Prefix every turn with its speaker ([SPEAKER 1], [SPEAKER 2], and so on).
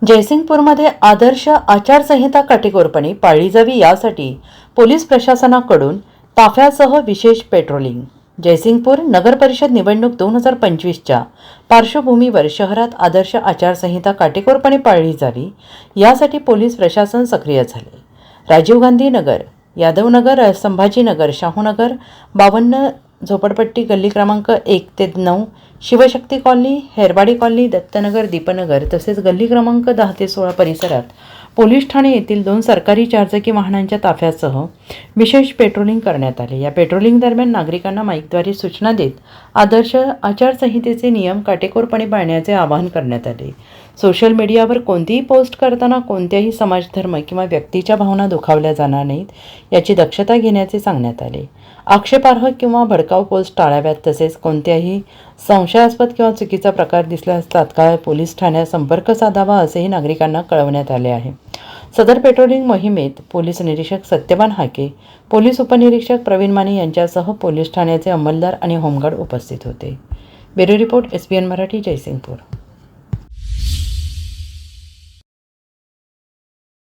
[SPEAKER 1] जयसिंगपूरमध्ये आदर्श आचारसंहिता काटेकोरपणे पाळली जावी यासाठी पोलीस प्रशासनाकडून ताफ्यासह विशेष पेट्रोलिंग. जयसिंगपूर नगरपरिषद निवडणूक 2025च्या पार्श्वभूमीवर शहरात आदर्श आचारसंहिता काटेकोरपणे पाळली जावी यासाठी पोलीस प्रशासन सक्रिय झाले. राजीव गांधी नगर, यादवनगर, संभाजीनगर, शाहूनगर, 52 झोपडपट्टी गल्ली क्रमांक 1 ते 9, शिवशक्ती कॉलनी, हेरवाडी कॉलनी, दत्तनगर, दीपनगर तसेच गल्ली क्रमांक 10 ते 16 परिसरात पोलीस ठाणे येथील 2 सरकारी चारचाकी वाहनांच्या ताफ्यासह विशेष पेट्रोलिंग करण्यात आले. या पेट्रोलिंग दरम्यान नागरिकांना माईकद्वारे सूचना देत आदर्श आचारसंहितेचे नियम काटेकोरपणे पाळण्याचे आवाहन करण्यात आले. सोशल मीडियावर कोणतीही पोस्ट करताना कोणत्याही समाज, धर्म किंवा व्यक्तीच्या भावना दुखावल्या जाणार नाहीत याची दक्षता घेण्याचे सांगण्यात आले. आक्षेपार्ह किंवा भडकाऊ पोस्ट टाळाव्यात. तसेच कोणत्याही संशयास्पद किंवा चुकीचा प्रकार दिसल्यास तात्काळ पोलीस ठाण्यात संपर्क साधावा असेही नागरिकांना कळवण्यात आले आहे. सदर पेट्रोलिंग मोहिमेत पोलीस निरीक्षक सत्यवान हाके, पोलीस उपनिरीक्षक प्रवीण माने यांच्यासह पोलीस ठाण्याचे अंमलदार आणि होमगार्ड उपस्थित होते. Bureau report, SBN Marathi, Jaysingpur.